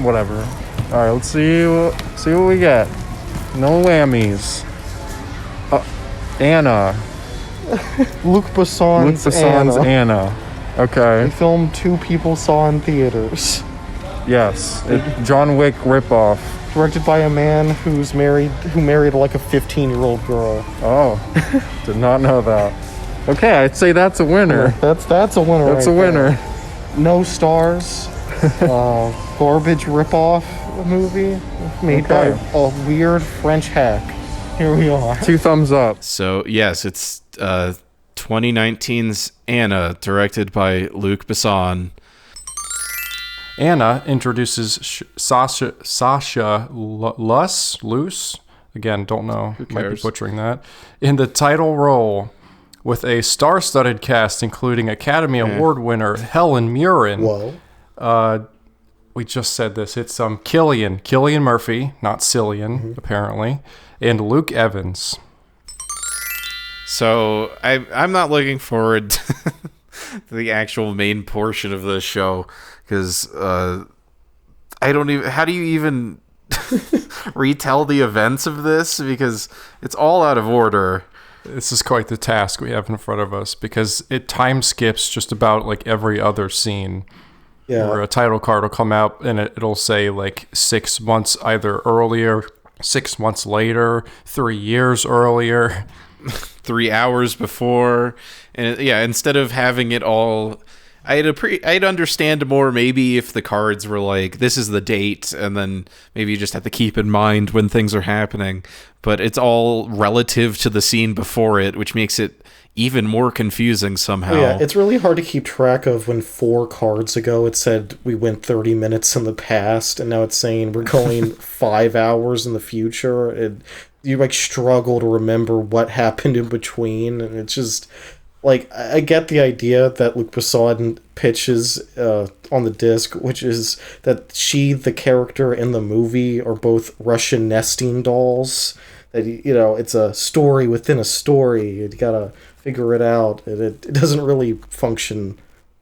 whatever. All right, let's see what we get. No whammies. Anna. Luc Besson's Anna. Okay. A film 2 people saw in theaters. Yes. John Wick ripoff. Directed by a man who married like a 15-year-old girl. Oh, did not know that. Okay, I'd say that's a winner. That's a winner. That's a winner. No stars. Garbage ripoff movie made by a weird French hack. Here we are. 2 thumbs up. So yes, it's 2019's Anna, directed by Luc Besson. Anna introduces Sasha Luce. Again, don't know. Might be butchering that. In the title role, with a star-studded cast including Academy Award winner Helen Mirren. Whoa. We just said this. It's Cillian Murphy, not Cillian, apparently, and Luke Evans. So I'm not looking forward to the actual main portion of the show because I don't even. How do you even retell the events of this? Because it's all out of order. This is quite the task we have in front of us because it time skips just about like every other scene. Yeah. Where a title card will come out and it'll say like 6 months either earlier, 6 months later, 3 years earlier, 3 hours before, and instead of having it all, I'd understand more maybe if the cards were like, this is the date, and then maybe you just have to keep in mind when things are happening. But it's all relative to the scene before it, which makes it even more confusing somehow. Yeah, it's really hard to keep track of when 4 cards ago it said we went 30 minutes in the past, and now it's saying we're going 5 hours in the future. You like struggle to remember what happened in between, and it's just like, I get the idea that Luc Besson pitches on the disc, which is that the character in the movie, are both Russian nesting dolls. That, you know, it's a story within a story. You gotta figure it out. It doesn't really function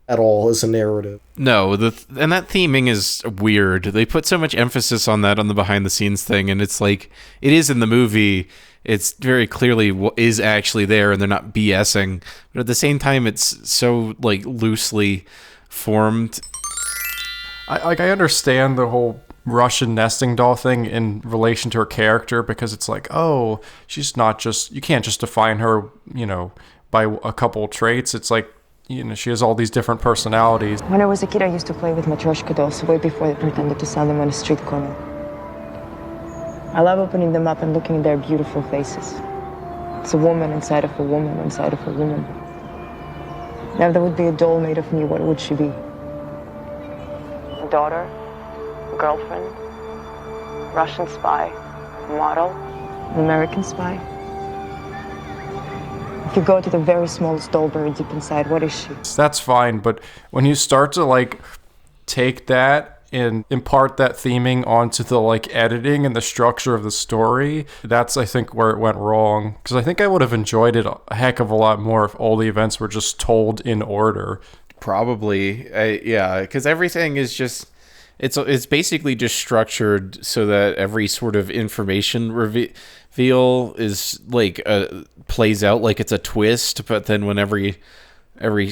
at all as a narrative. No, and that theming is weird. They put so much emphasis on that on the behind the scenes thing, and it's like, it is in the movie. It's very clearly what is actually there, and they're not BSing. But at the same time, it's so like loosely formed. I understand the whole Russian nesting doll thing in relation to her character, because it's like, oh, she's not just, you can't just define her, you know, by a couple traits. It's like, you know, she has all these different personalities. When I was a kid, I used to play with Matryoshka dolls way before they pretended to sell them on a street corner. I love opening them up and looking at their beautiful faces. It's a woman inside of a woman inside of a woman. Now, if there would be a doll made of me, what would she be? A daughter? A girlfriend? Russian spy? A model? An American spy? If you go to the very smallest doll very deep inside, what is she? That's fine, but when you start to like take that and impart that theming onto the like editing and the structure of the story, that's, I think, where it went wrong. Because I think I would have enjoyed it a heck of a lot more if all the events were just told in order. Probably, yeah, because everything is just, it's basically just structured so that every sort of information reveal is like plays out like it's a twist, but then when every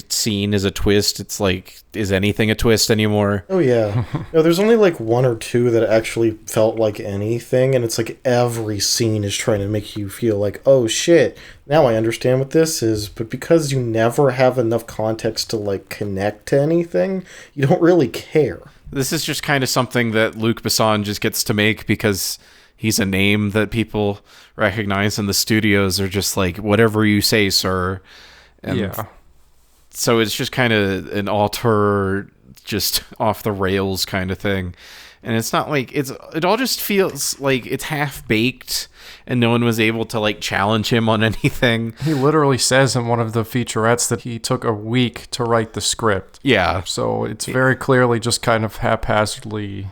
scene is a twist, it's like, is anything a twist anymore? Oh yeah. No, there's only like 1 or 2 that actually felt like anything, and it's like every scene is trying to make you feel like, oh shit, now I understand what this is. But because you never have enough context to like connect to anything, you don't really care. This is just kind of something that Luc Besson just gets to make because he's a name that people recognize, and the studios are just like, whatever you say, sir. And yeah. So it's just kind of an auteur, just off the rails kind of thing. And it's not like, it all just feels like it's half-baked, and no one was able to like challenge him on anything. He literally says in one of the featurettes that he took a week to write the script. Yeah. So it's very clearly just kind of haphazardly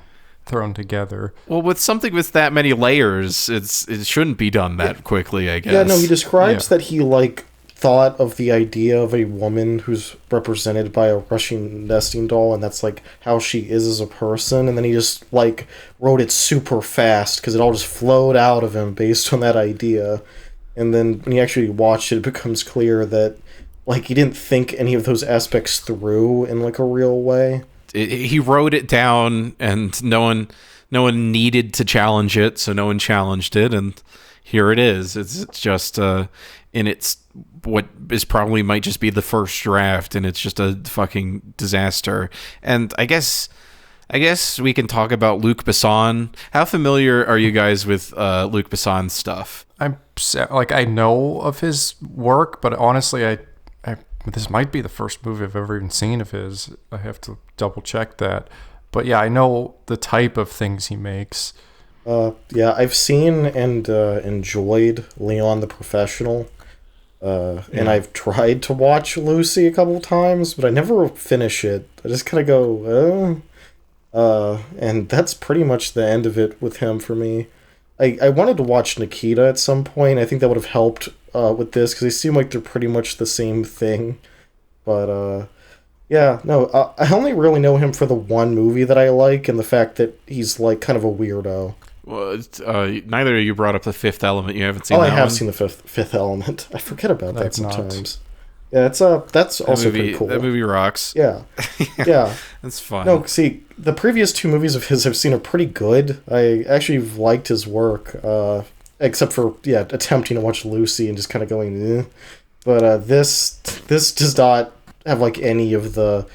thrown together. Well, with something with that many layers, it shouldn't be done that quickly, I guess. Yeah, no, he describes that he like thought of the idea of a woman who's represented by a Russian nesting doll, and that's like how she is as a person, and then he just like wrote it super fast because it all just flowed out of him based on that idea. And then when you actually watch it, it becomes clear that like he didn't think any of those aspects through in like a real way. He wrote it down, and no one needed to challenge it, so no one challenged it, and here it is. It's just in its what is probably might just be the first draft, and it's just a fucking disaster. And I guess we can talk about Luc Besson. How familiar are you guys with Luc Besson's stuff? I know of his work, but honestly, I this might be the first movie I've ever even seen of his. I have to double check that. But yeah, I know the type of things he makes. Yeah, I've seen and enjoyed Leon the Professional. And I've tried to watch Lucy a couple times, but I never finish it. I just kind of go, and that's pretty much the end of it with him for me. I wanted to watch Nikita at some point. I think that would have helped with this, because they seem like they're pretty much the same thing. But, yeah, no, I only really know him for the one movie that I like, and the fact that he's, like, kind of a weirdo. Well, neither of you brought up The Fifth Element. You haven't seen that one? I have seen The Fifth Element. I forget about that sometimes. Yeah, that's also pretty cool. That movie rocks. Yeah. Yeah. That's fun. No, see, the previous two movies of his I've seen are pretty good. I actually liked his work, except for, attempting to watch Lucy and just kind of going, eh. But this does not have, like, any of the,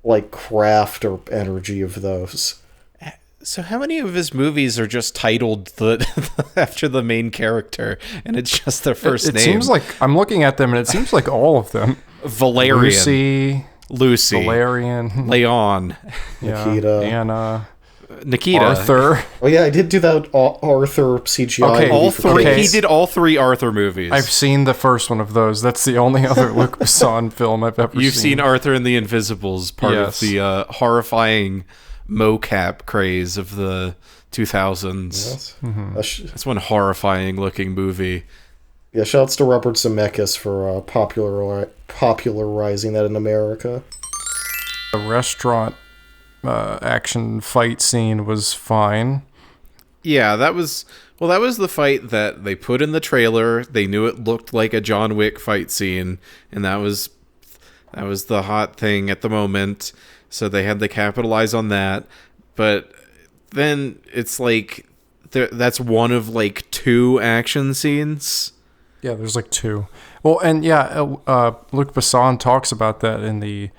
like, craft or energy of those. So how many of his movies are just titled after the main character, and it's just their first name? It seems like, I'm looking at them, and it seems like all of them. Valerian. Lucy. Valerian. Leon. Nikita. Anna. Nikita. Arthur. Oh yeah, I did do that Arthur CGI. Okay, all three. Okay. He did all three Arthur movies. I've seen the first one of those. That's the only other Luc Besson film I've ever seen. You've seen Arthur and the Invisibles, part of the horrifying mocap craze of the 2000s. Yes. Mm-hmm. That's one horrifying looking movie. Yeah, shouts to Robert Zemeckis for popularizing that in America. The restaurant action fight scene was fine. Yeah, that was the fight that they put in the trailer. They knew it looked like a John Wick fight scene, and that was the hot thing at the moment. So they had to capitalize on that. But then it's like that's one of like two action scenes. Yeah, there's like two. Well, and Luc Besson talks about that in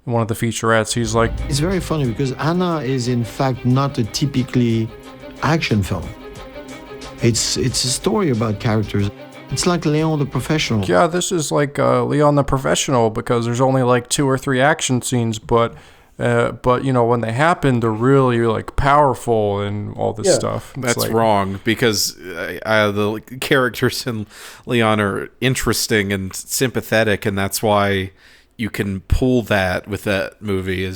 one of the featurettes. He's like, it's very funny because Anna is in fact not a typically action film. It's a story about characters. It's like Leon the Professional. Yeah, this is like Leon the Professional, because there's only like 2 or 3 action scenes, but you know, when they happen, they're really like powerful and all this stuff. That's like, wrong, because the characters in Leon are interesting and sympathetic, and that's why you can pull that with that movie.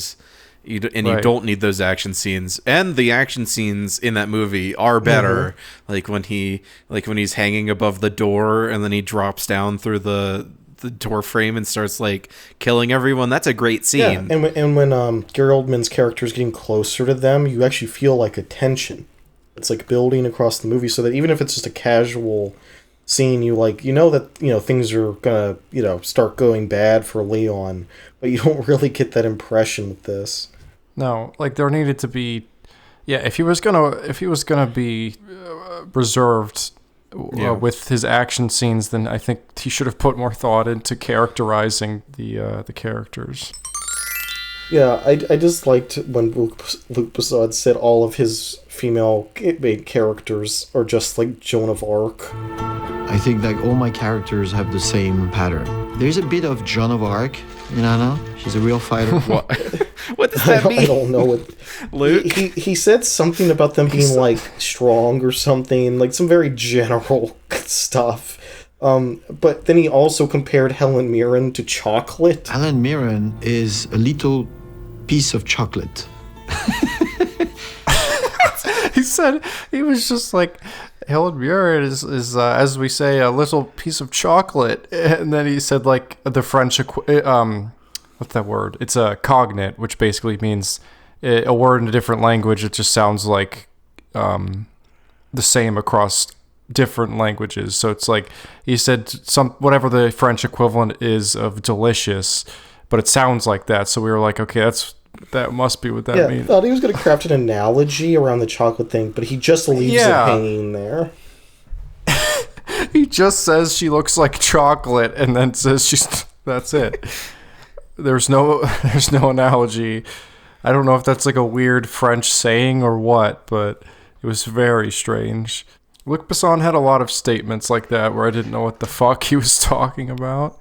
You don't need those action scenes, and the action scenes in that movie are better. Mm-hmm. Like when he's hanging above the door and then he drops down through the door frame and starts like killing everyone. That's a great scene. Yeah, and when Gary Oldman's character is getting closer to them, you actually feel like a tension. It's like building across the movie, so that even if it's just a casual scene, you know that things are gonna start going bad for Leon, but you don't really get that impression with this. No, like there needed to be, if he was gonna be reserved with his action scenes, then I think he should have put more thought into characterizing the characters. Yeah, I just liked when Luc Besson said all of his female main characters are just like Joan of Arc. I think that all my characters have the same pattern. There's a bit of Joan of Arc in Anna. She's a real fighter. What does that mean? I don't know what. Luke? He said something about them being like strong or something, like some very general stuff. But then he also compared Helen Mirren to chocolate. Helen Mirren is a little piece of chocolate. He said he was just like, Helen Mirren is as we say, a little piece of chocolate. And then he said like the French, what's that word? It's a cognate, which basically means a word in a different language. It just sounds like the same across different languages. So it's like he said whatever the French equivalent is of delicious, but it sounds like that. So we were like, okay, that must be what that means. I thought he was going to craft an analogy around the chocolate thing, but he just leaves it hanging there. He just says she looks like chocolate and then says that's it. There's no analogy. I don't know if that's like a weird French saying or what, but it was very strange. Luc Besson had a lot of statements like that where I didn't know what the fuck he was talking about.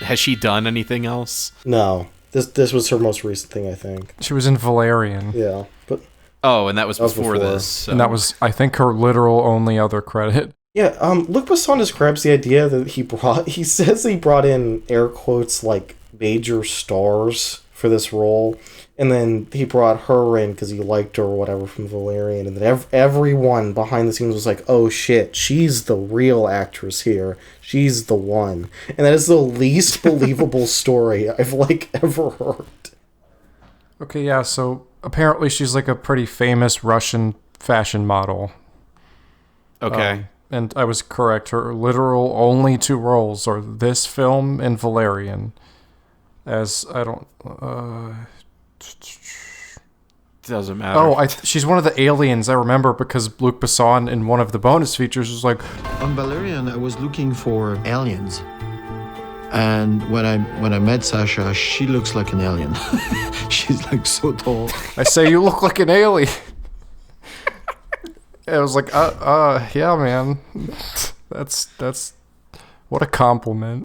Has she done anything else? No. This was her most recent thing, I think. She was in Valerian. Yeah, but and that was before this. So. And that was, I think, her literal only other credit. Yeah, Luc Besson describes the idea that he says he brought in, air quotes, like, major stars for this role, and then he brought her in because he liked her or whatever from Valerian, and then everyone behind the scenes was like, oh shit, she's the real actress here. She's the one. And that is the least believable story I've, like, ever heard. Okay, yeah, so apparently she's, like, a pretty famous Russian fashion model. Okay. And I was correct. Her literal only two roles are this film and Valerian. Doesn't matter. Oh, she's one of the aliens, I remember, because Luc Besson in one of the bonus features was like... On Valerian, I was looking for aliens. And when I met Sasha, she looks like an alien. She's like so tall. I say, you look like an alien. I was like, yeah, man. That's what a compliment.